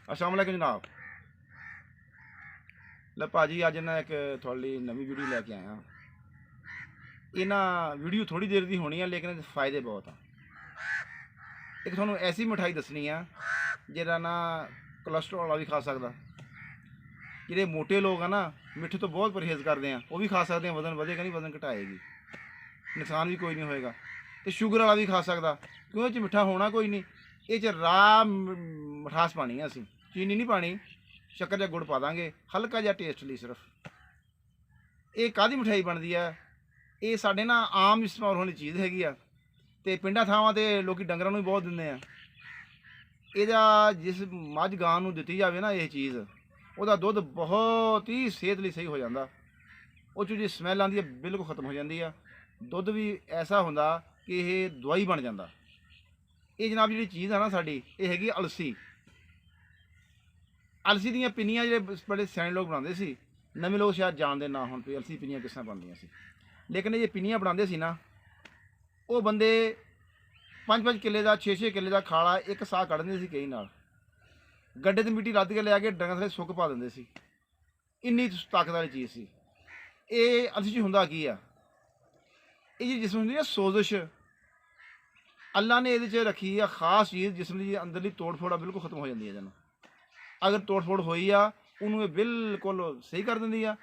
अस्सलाम वालेकुम जनाब। ले भाजी अज ना एक थोड़ी नवी वीडियो लैके आया। ये ना वीडियो थोड़ी देर की होनी है लेकिन फायदे बहुत आ। एक थोड़ा ऐसी मिठाई दसनी है जिहदा ना कोलेस्ट्रोल वाला भी खा सकता। जिहड़े मोटे लोग हैं ना मिठे तो बहुत परहेज़ करते हैं, वो भी खा सकते हैं, वजन बढ़ेगा नहीं, वजन घटाएगी, नुकसान भी कोई नहीं होएगा। तो शुगर वाला भी खा सकता क्यों, ये मिठा होना कोई नहीं। ये राह मिठास पानी है, असी चीनी नहीं पानी, शक्कर या गुड़ पा देंगे हल्का जहा टेस्ट लिए सिर्फ। ये काहदी मिठाई बनती है, ये साढ़े ना आम इस्तेमाल वाली चीज़ हैगी आ। तो पिंडा थावां ते लोग डंगरां नूं भी बहुत दिंदे आ। ਇਹਦਾ जिस मझ गां ਨੂੰ ਦਿੱਤੀ ਜਾਵੇ ਨਾ ਇਹ ਚੀਜ਼, ਉਹਦਾ ਦੁੱਧ ਬਹੁਤ ਹੀ ਸਿਹਤ ਲਈ ਸਹੀ ਹੋ ਜਾਂਦਾ। ਉਹ 'ਚੋਂ ਜਿਹੜੀ ਸਮੈਲ ਆਉਂਦੀ ਹੈ ਬਿਲਕੁਲ ਖਤਮ ਹੋ ਜਾਂਦੀ ਆ। ਦੁੱਧ ਵੀ ਐਸਾ ਹੁੰਦਾ ਕਿ ਇਹ ਦਵਾਈ ਬਣ ਜਾਂਦਾ। ਇਹ ਜਨਾਬ ਜਿਹੜੀ ਚੀਜ਼ ਆ ਨਾ ਸਾਡੀ, ਇਹ ਹੈਗੀ ਅਲਸੀ। ਅਲਸੀ ਦੀਆਂ ਪਿੰਨੀਆਂ ਜਿਹੜੇ ਬੜੇ ਸਿਆਣੇ ਲੋਕ ਬਣਾਉਂਦੇ ਸੀ, ਨਵੇਂ ਲੋਕ ਸ਼ਾਇਦ ਜਾਣਦੇ ਨਾ ਹੁਣ ਵੀ ਅਲਸੀ ਪਿੰਨੀਆਂ ਕਿਸ ਤਰ੍ਹਾਂ ਬਣਦੀਆਂ ਸੀ। ਲੇਕਿਨ ਇਹ ਪਿੰਨੀਆਂ ਬਣਾਉਂਦੇ ਸੀ ਨਾ, ਉਹ ਬੰਦੇ 5-5 ਕਿੱਲੇ ਦਾ 6-6 ਕਿੱਲੇ ਦਾ ਖਾਲਾ ਇੱਕ ਸਾਹ ਕੱਢ ਦਿੰਦੇ ਸੀ ਕਈ ਨਾਲ। ਗੱਡੇ 'ਤੇ ਮਿੱਟੀ ਲੱਦ ਕੇ ਲਿਆ ਕੇ ਡੰਗਰਾਂ ਥੱਲੇ ਸੁੱਕ ਪਾ ਦਿੰਦੇ ਸੀ। ਇੰਨੀ ਤਾਕਤ ਵਾਲੀ ਚੀਜ਼ ਸੀ ਇਹ। ਅਲਸੀ 'ਚ ਹੁੰਦਾ ਕੀ ਆ, ਇਹ ਜੀ ਜਿਸਮ ਹੁੰਦੀ ਹੈ ਸੋਜ਼ਿਸ਼, ਅੱਲਾ ਨੇ ਇਹਦੇ 'ਚ ਰੱਖੀ ਆ ਖਾਸ ਚੀਜ਼। ਜਿਸਮ ਦੀ ਅੰਦਰਲੀ ਤੋੜ ਫੋੜ ਆ ਬਿਲਕੁਲ ਖਤਮ ਹੋ ਜਾਂਦੀ ਹੈ। ਜਨ ਅਗਰ ਤੋੜ ਫੋੜ ਹੋਈ ਆ ਉਹਨੂੰ ਇਹ ਬਿਲਕੁਲ ਸਹੀ ਕਰ ਦਿੰਦੀ ਆ।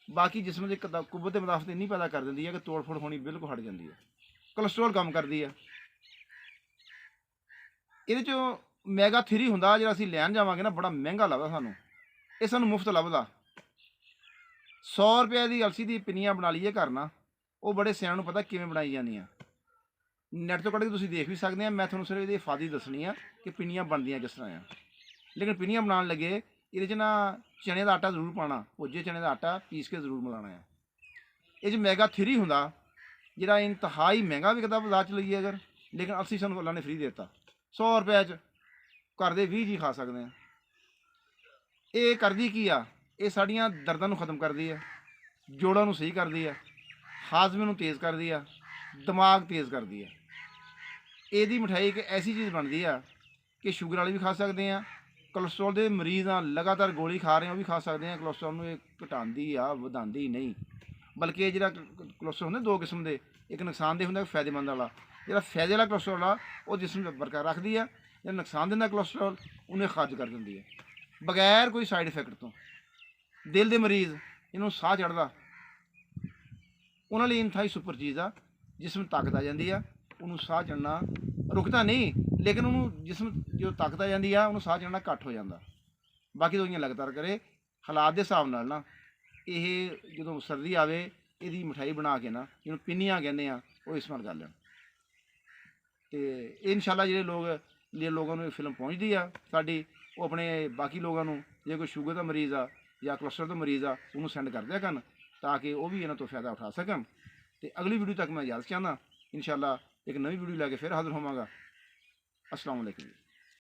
ਬਾਕੀ ਜਿਸਮ ਦੇ ਕੁਵਤ ਤੇ ਮੁਦਾਫਤ ਇੰਨੀ ਪੈਦਾ ਕਰ ਦਿੰਦੀ ਹੈ ਕਿ ਤੋੜ ਫੋੜ ਹੋਣੀ ਬਿਲਕੁਲ ਹਟ ਜਾਂਦੀ ਹੈ। ਕੋਲੇਸਟ੍ਰੋਲ ਕਮ ਕਰਦੀ ਆ। ਇਹਦੇ 'ਚੋਂ ਮੈਗਾ 3 ਹੁੰਦਾ, ਜਿਹੜਾ ਅਸੀਂ ਲੈਣ ਜਾਵਾਂਗੇ ਨਾ ਬੜਾ ਮਹਿੰਗਾ ਲੱਗਦਾ ਸਾਨੂੰ, ਇਹ ਸਾਨੂੰ ਮੁਫਤ ਲੱਭਦਾ। 100 ਰੁਪਏ ਦੀ ਅਲਸੀ ਦੀ ਪਿੰਨੀਆਂ ਬਣਾ ਲਈਏ ਘਰ ਨਾ, ਉਹ ਬੜੇ ਸਿਆਣਿਆਂ ਨੂੰ ਪਤਾ ਕਿਵੇਂ ਬਣਾਈ ਜਾਂਦੀਆਂ। ਨੈੱਟ ਤੋਂ ਕੱਢ ਕੇ ਤੁਸੀਂ ਦੇਖ ਵੀ ਸਕਦੇ ਆ। ਮੈਂ ਤੁਹਾਨੂੰ ਸਿਰਫ ਇਹਦੀ ਫਾਇਦੇ ਦੱਸਣੀ ਆ ਕਿ ਪਿੰਨੀਆਂ ਬਣਦੀਆਂ ਕਿਸ ਤਰ੍ਹਾਂ ਆ। ਲੇਕਿਨ ਪਿੰਨੀਆਂ ਬਣਾਉਣ ਲੱਗੇ ਇਹਦੇ 'ਚ ਨਾ ਚਨੇ ਦਾ ਆਟਾ ਜ਼ਰੂਰ ਪਾਉਣਾ, ਭੁੱਜੇ ਚਨੇ ਦਾ ਆਟਾ ਪੀਸ ਕੇ ਜ਼ਰੂਰ ਮਿਲਾਉਣਾ ਆ। ਇਹ 'ਚ ਮੈਗਾ 3 ਹੁੰਦਾ ਜਿਹੜਾ ਇੰਤਹਾਈ ਮਹਿੰਗਾ ਵਿਕਦਾ ਬਾਜ਼ਾਰ 'ਚ ਲਈਏ ਅਗਰ। ਲੇਕਿਨ ਅਲਸੀ ਸਾਨੂੰ ਅੱਲਾ ਨੇ ਫ੍ਰੀ ਦੇ ਦਿੱਤਾ 100 ਰੁਪਏ 'ਚ, ਘਰ ਦੇ 20 ਜੀ ਖਾ ਸਕਦੇ ਆ। ਇਹ ਕਰਦੀ ਕੀ ਆ, ਇਹ ਸਾਡੀਆਂ ਦਰਦਾਂ ਨੂੰ ਖਤਮ ਕਰਦੀ ਆ, ਜੋੜਾਂ ਨੂੰ ਸਹੀ ਕਰਦੀ ਆ, ਹਾਜ਼ਮੇ ਨੂੰ ਤੇਜ਼ ਕਰਦੀ ਆ, ਦਿਮਾਗ ਤੇਜ਼ ਕਰਦੀ ਆ। ਇਹਦੀ ਮਿਠਾਈ ਇੱਕ ਐਸੀ ਚੀਜ਼ ਬਣਦੀ ਆ ਕਿ ਸ਼ੂਗਰ ਵਾਲੇ ਵੀ ਖਾ ਸਕਦੇ ਆ, ਕੋਲੇਸਟ੍ਰੋਲ ਦੇ ਮਰੀਜ਼ ਆ ਲਗਾਤਾਰ ਗੋਲੀ ਖਾ ਰਹੇ ਆ ਉਹ ਵੀ ਖਾ ਸਕਦੇ ਆ। ਕੋਲੇਸਟ੍ਰੋਲ ਨੂੰ ਇਹ ਘਟਾਉਂਦੀ ਆ, ਵਧਾਉਂਦੀ ਨਹੀਂ। ਬਲਕਿ ਇਹ ਜਿਹੜਾ ਕੋਲੇਸਟ੍ਰੋਲ ਹੁੰਦੇ ਦੋ ਕਿਸਮ ਦੇ, ਇੱਕ ਨੁਕਸਾਨਦੇਹ ਹੁੰਦਾ, ਇੱਕ ਫਾਇਦੇਮੰਦ ਵਾਲਾ। ਜਿਹੜਾ ਫਾਇਦੇ ਵਾਲਾ ਕੋਲੇਸਟ੍ਰੋਲ ਆ ਉਹ ਜਿਸਮ ਨੂੰ ਬਰਕਰਾਰ ਰੱਖਦੀ ਆ, ਜਿਹੜਾ ਨੁਕਸਾਨ ਦਿੰਦਾ ਕੋਲੇਸਟ੍ਰੋਲ ਉਹਨੇ ਖਾਰਜ ਕਰ ਦਿੰਦੀ ਹੈ ਬਗੈਰ ਕੋਈ ਸਾਈਡ ਇਫੈਕਟ ਤੋਂ। ਦਿਲ ਦੇ ਮਰੀਜ਼ ਇਹਨੂੰ ਸਾਹ ਚੜ੍ਹਦਾ, ਉਹਨਾਂ ਲਈ ਇੰਤਹਾਈ ਸੁਪਰ ਚੀਜ਼ ਆ। ਜਿਸਮ ਤਾਕਤ ਆ ਜਾਂਦੀ ਆ, ਉਹਨੂੰ ਸਾਹ ਚੜ੍ਹਨਾ ਰੁਕਦਾ ਨਹੀਂ, ਲੇਕਿਨ ਉਹਨੂੰ ਜਿਸਮ ਜੋ ਤਾਕਤ ਆ ਜਾਂਦੀ ਆ ਉਹਨੂੰ ਸਾਹ ਚੜ੍ਹਨਾ ਘੱਟ ਹੋ ਜਾਂਦਾ। ਬਾਕੀ ਦਵਾਈਆਂ ਲਗਾਤਾਰ ਕਰੇ ਹਾਲਾਤ ਦੇ ਹਿਸਾਬ ਨਾਲ ਨਾ। ਇਹ ਜਦੋਂ ਸਰਦੀ ਆਵੇ ਇਹਦੀ ਮਿਠਾਈ ਬਣਾ ਕੇ ਨਾ, ਜਿਹਨੂੰ ਪਿੰਨੀਆਂ ਕਹਿੰਦੇ ਆ, ਉਹ ਇਸਤੇਮਾਲ ਕਰ ਲੈਣ। ਤੇ ਇਨਸ਼ਾਅੱਲਾ ਜਿਹੜੇ ਲੋਕਾਂ ਨੂੰ ਇਹ ਫਿਲਮ ਪਹੁੰਚਦੀ ਆ ਸਾਡੀ, ਉਹ ਆਪਣੇ ਬਾਕੀ ਲੋਕਾਂ ਨੂੰ, ਜੇ ਕੋਈ ਸ਼ੂਗਰ ਦਾ ਮਰੀਜ਼ ਆ ਜਾਂ ਕੋਲੇਸਟ੍ਰੋਲ ਦਾ ਮਰੀਜ਼ ਆ, ਉਹਨੂੰ ਸੈਂਡ ਕਰ ਦਿਆ ਕਰਨ ਤਾਂ ਕਿ ਉਹ ਵੀ ਇਹਨਾਂ ਤੋਂ ਫਾਇਦਾ ਉਠਾ ਸਕਣ। ਤੇ ਅਗਲੀ ਵੀਡੀਓ ਤੱਕ ਮੈਂ ਇਜਾਜ਼ਤ ਚਾਹੁੰਦਾ। ਇਨਸ਼ਾਅੱਲਾ ਇੱਕ ਨਵੀਂ ਵੀਡੀਓ ਲੈ ਕੇ ਫਿਰ ਹਾਜ਼ਰ ਹੋਵਾਂਗਾ। अस्सलाम वालेकुम।